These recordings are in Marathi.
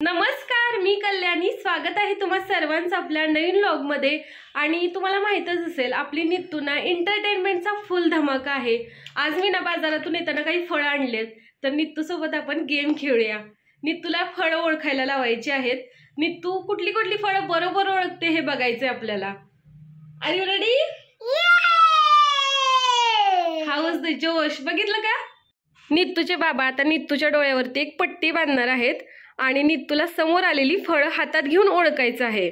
नमस्कार, मी कल्याणी. स्वागत आहे तुम्हा सर्वांचं आपल्या नवीन व्लॉग मध्ये. आणि तुम्हाला माहितच असेल आपली नित्तूना एंटरटेनमेंटचा फुल धमाका आहे. आज मी ना बाजारातून येताना काही फळं आणलेत, तर नित्तू सोबत आपण गेम खेळूया. नित्तूला फळं ओळखायला लावायची आहेत. नित्तू कुठली कुठली फळं बरोबर ओळखते हे बघायचंय आपल्याला. Are you ready? How's the जोश. बघितलं का? नित्तूचे बाबा आता नित्तूच्या डोळ्यावरती एक पट्टी बांधणार आहेत आणि नित्तूला समोर आलेली फळं हातात घेऊन ओळखायचं आहे.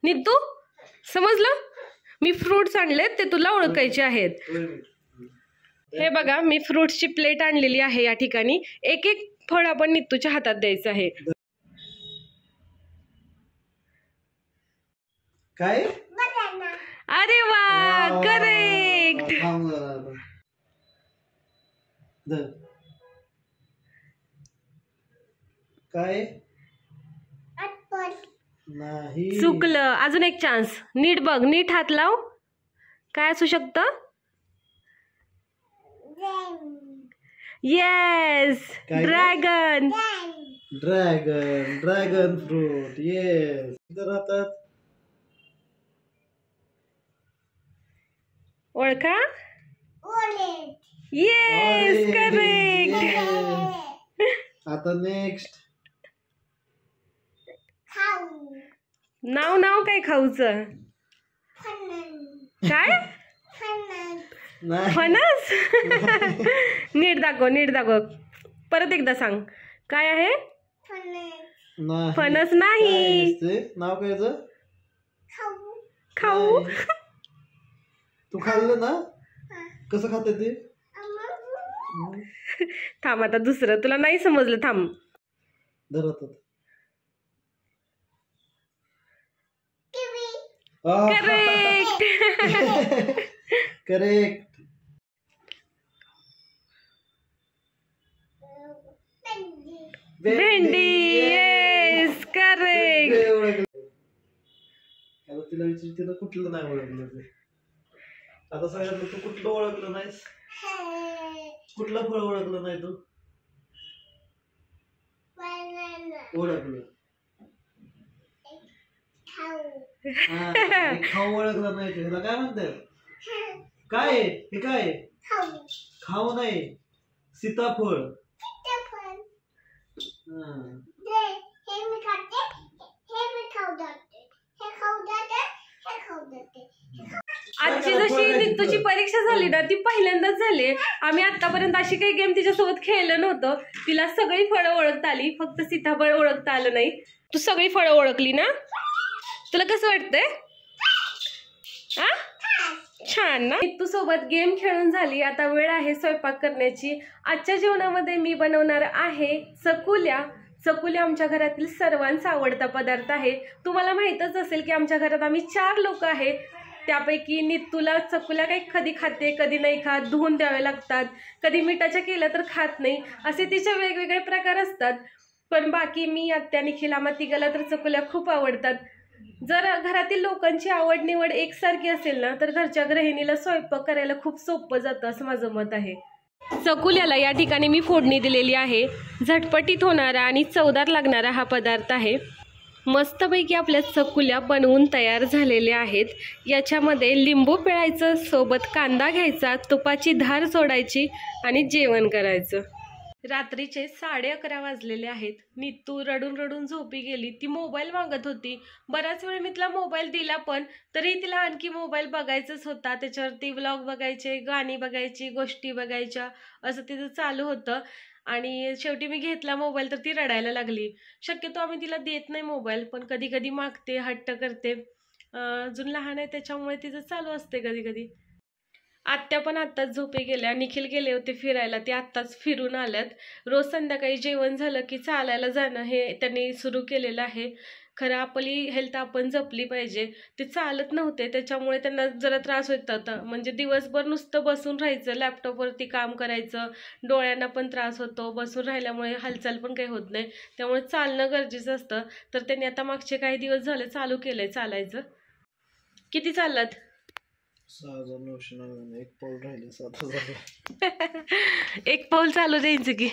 नित्तू, समजलं? मी फ्रुट्स आणलेत, ते तुला ओळखायचे आहेत. हे बघा, मी फ्रुट्सची प्लेट आणलेली आहे. या ठिकाणी एक एक फळ आपण नित्तूच्या हातात द्यायचं आहे. काय? अरे वा, करेक्ट. काय? नाही. चुकलं. अजून एक चान्स. नीट बघ, नीट हात लाव. काय असू शकतं? Yes, dragon. Dragon, dragon fruit. Yes. इथं राहतात. ओळखा? Yes, correct. आता नेक्स्ट. नाव नाव काय खाऊचं? काय? फणस. नीट दाखव, नीट दाखव. परत एकदा सांग. काय आहे? फणस नाही. नाव काय याचं? खाऊ. तू खाल्लं ना? कसं खाते ते? थांब, आता दुसरं तुला नाही समजलं. थांब. करेक्ट. करेक्ट. भेंडी. Yes, correct. आता तिला विचार, कुठलं नाही ओळखलं ते. आता सांगितलं तू कुठलं ओळखलं नाहीस? कुठलं फळ ओळखलं नाही तू? ओळखलं. खाऊ ओळखलं नाही. त्याला काय म्हणतात? काय हे? काय खाऊ नाही? सीताफळ. आजची जशी नित्तूची परीक्षा झाली ना, ती पहिल्यांदाच झाली. आम्ही आतापर्यंत अशी काही गेम तिच्यासोबत खेळलं नव्हतं. तिला सगळी फळं ओळखता आली, फक्त सीताफळ ओळखता आलं नाही. तू सगळी फळं ओळखली ना? तुला कसं वाटतंय? छान ना? नित्तू सोबत गेम खेळून झाली. आता वेळ आहे स्वयंपाक करण्याची. आजच्या जेवणामध्ये मी बनवणार आहे चकुल्या. चकुल्या आमच्या घरातील सर्वांचा आवडता पदार्थ आहे. तुम्हाला माहीतच असेल की आमच्या घरात आम्ही 4 लोक आहे. त्यापैकी नित्तूला चकुल्या काही कधी खाते, कधी नाही खात. धुवून द्यावे लागतात. कधी मिठाच्या केल्या तर खात नाही. असे तिचे वेगवेगळे प्रकार असतात. पण बाकी मी, आत्या, निखिल, आम्हा तिघाला तर चकुल्या खूप आवडतात. जर घरातील लोकांची आवड निवड एकसारखी असेल ना, तर घरच्या गृहिणीला स्वयंपाक करायला खूप सोपं जातं, असं माझं मत आहे. चकुल्याला या ठिकाणी मी फोडणी दिलेली आहे. झटपटीत होणारा आणि चवदार लागणारा हा पदार्थ आहे. मस्तपैकी आपल्या चकुल्या बनवून तयार झालेल्या आहेत. याच्यामध्ये लिंबू पिळायचं, सोबत कांदा घ्यायचा, तुपाची धार सोडायची आणि जेवण करायचं. रात्रीचे 11:30 वाजलेले आहेत. नित्तू रडून रडून झोपी गेली. ती मोबाईल मागत होती. बराच वेळ मी तिला मोबाईल दिला, पण तरी तिला आणखी मोबाईल बघायचाच होता. त्याच्यावरती व्लॉग बघायचे, गाणी बघायची, गोष्टी बघायच्या, असं तिचं चालू होतं. आणि शेवटी मी घेतला मोबाईल, तर ती रडायला लागली. शक्यतो आम्ही तिला देत नाही मोबाईल, पण कधी कधी मागते, हट्ट करते. अजून लहान आहे त्याच्यामुळे तिचं चालू असते कधी कधी. आत्या पण आत्ताच झोपे गेल्या. निखिल गेले होते फिरायला, ते आत्ताच फिरून आल्यात. रोज संध्याकाळी जेवण झालं की चालायला जाणं हे त्यांनी सुरू केलेलं आहे. खरं आपली हेल्थ आपण जपली पाहिजे. ते चालत नव्हते, त्याच्यामुळे त्यांना जरा त्रास होत होता. म्हणजे दिवसभर नुसतं बसून राहायचं, लॅपटॉपवरती काम करायचं, डोळ्यांना पण त्रास होतो. बसून राहिल्यामुळे हालचाल पण काही होत नाही, त्यामुळे चालणं गरजेचं असतं. तर त्यांनी आता मागचे काही दिवस झाले चालू केलंय चालायचं. किती चाललात? 6,999 एक पाऊल राहिले 7,000. एक पाऊल चालू द्यायचं की.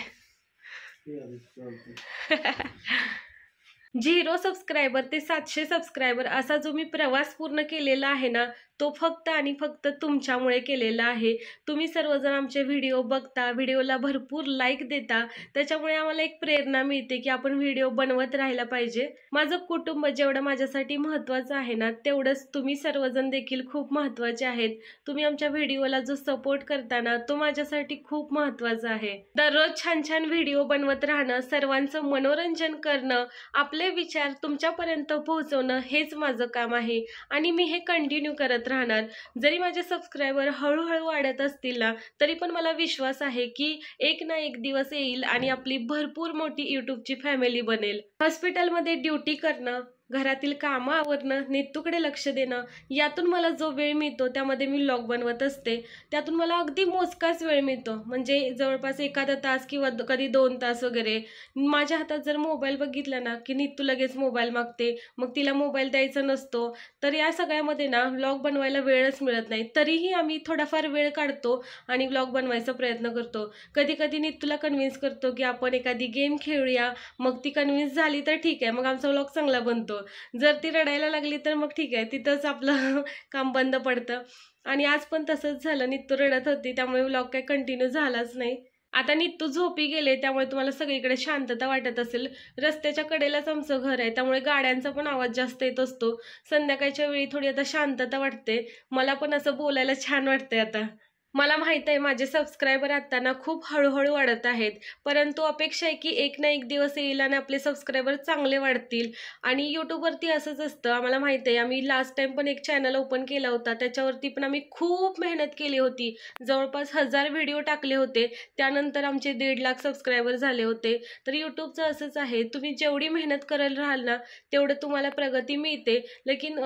0 सबस्क्रायबर ते 700 सबस्क्रायबर असा जो मी प्रवास पूर्ण केलेला आहे ना, तो फक्त आणि फक्त तुमच्यामुळे केलेला आहे. तुम्ही सर्वजण आमचे व्हिडिओ बघता, व्हिडिओला भरपूर लाईक देता, त्याच्यामुळे आम्हाला एक प्रेरणा मिळते की आपण व्हिडिओ बनवत राहायला पाहिजे. माझं कुटुंब जेवढं माझ्यासाठी महत्त्वाचं आहे ना, तेवढंच तुम्ही सर्वजण देखील खूप महत्त्वाचे आहेत. तुम्ही आमच्या व्हिडिओला जो सपोर्ट करता ना, तो माझ्यासाठी खूप महत्त्वाचा आहे. दररोज छान छान व्हिडिओ बनवत राहणं, सर्वांचं मनोरंजन करणं, आपले विचार तुमच्यापर्यंत पोहोचवणं हेच माझं काम आहे आणि मी हे कंटिन्यू करत राहणार. जरी माझे सबस्क्रायबर हळूहळू वाढत असतील ना, तरी पण मला विश्वास आहे की एक ना एक दिवस येईल आणि आपली भरपूर मोठी यूट्यूबची फॅमिली बनेल. हॉस्पिटलमध्ये ड्युटी करणं, घरातील कामं आवरणं, नेतूकडे लक्ष देणं, यातून मला जो वेळ मिळतो त्यामध्ये मी व्लॉग बनवत असते. त्यातून मला अगदी मोजकाच वेळ मिळतो, म्हणजे जवळपास एखादा तास किंवा कधी 2 तास वगैरे. माझ्या हातात जर मोबाईल बघितला ना की नीतू लगेच मोबाईल मागते, मग तिला मोबाईल द्यायचा नसतो. तर या सगळ्यामध्ये ना व्लॉग बनवायला वेळच मिळत नाही. तरीही आम्ही थोडाफार वेळ काढतो आणि व्लॉग बनवायचा प्रयत्न करतो. कधी कधी नीतूला कन्व्हिन्स करतो की आपण एखादी गेम खेळूया, मग ती कन्व्हिन्स झाली तर ठीक आहे, मग आमचा व्लॉग चांगला बनतो. जर ती रडायला लागली तर मग ठीक आहे, तिथंच आपलं काम बंद पडतं. आणि आज पण तसंच झालं, नीतू रडत होती त्यामुळे व्लॉग काही कंटिन्यू झालाच नाही. आता नीतू झोपी गेले त्यामुळे तुम्हाला सगळीकडे शांतता वाटत असेल. रस्त्याच्या कडेलाच आमचं घर आहे, त्यामुळे गाड्यांचा पण आवाज जास्त येत असतो. संध्याकाळच्या वेळी थोडी आता शांतता वाटते. मला पण असं बोलायला छान वाटतंय आता. मला माहित आहे माझे सबस्क्रायबर आता ना खूप हळूहळू वाढत आहेत, परंतु अपेक्षा आहे की एक ना एक दिवस येईल आणि आपले सबस्क्रायबर चांगले वाढतील. आणि यूट्यूबवरती असंच असतं, आम्हाला माहित आहे. आम्ही लास्ट टाइम पण एक चॅनल ओपन केला होता, त्याच्यावरती पण आम्ही खूप मेहनत केली होती. जवळपास 1000 व्हिडिओ टाकले होते, त्यानंतर आमचे 1.5 लाख सबस्क्रायबर झाले होते. तर यूट्यूबचं असंच आहे, तुम्ही जेवढी मेहनत करायला राहाल ना तेवढं तुम्हाला प्रगती मिळते. लेकिन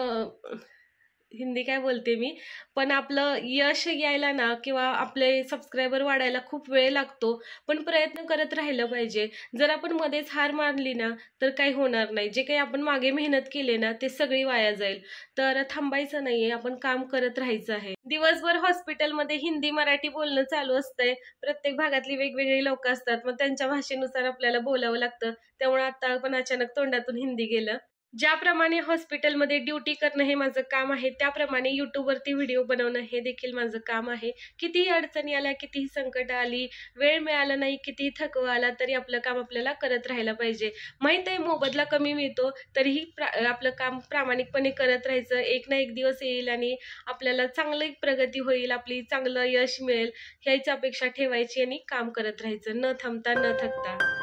हिंदी काय बोलते मी, पण आपलं यश यायला ना किंवा आपले सबस्क्रायबर वाढायला खूप वेळ लागतो, पण प्रयत्न करत राहिलं पाहिजे. जर आपण मध्येच हार मारली ना तर काही होणार नाही. जे काही आपण मागे मेहनत केली ना ते सगळी वाया जाईल. तर थांबायचं नाहीये, आपण काम करत राहायचं आहे. दिवसभर हॉस्पिटलमध्ये हिंदी मराठी बोलणं चालू असतंय. प्रत्येक भागातली वेगवेगळी लोक असतात, मग त्यांच्या भाषेनुसार आपल्याला बोलावं लागतं. त्यामुळे आता पण अचानक तोंडातून हिंदी गेलं. ज्याप्रमाणे हॉस्पिटलमध्ये ड्युटी करणं हे माझं काम आहे, त्याप्रमाणे यूट्यूबवरती व्हिडिओ बनवणं हे देखील माझं काम आहे. कितीही अडचणी आल्या, कितीही संकट आली, वेळ मिळाला नाही, कितीही थकवा आला, तरी आपलं काम आपल्याला करत राहायला पाहिजे. माहित आहे मोबदला कमी मिळतो, तरीही आपलं काम प्रामाणिकपणे करत राहायचं. एक ना एक दिवस येईल आणि आपल्याला चांगली प्रगती होईल, आपली चांगलं यश मिळेल ह्याची अपेक्षा ठेवायची आणि काम करत राहायचं, न थांबता न थकता.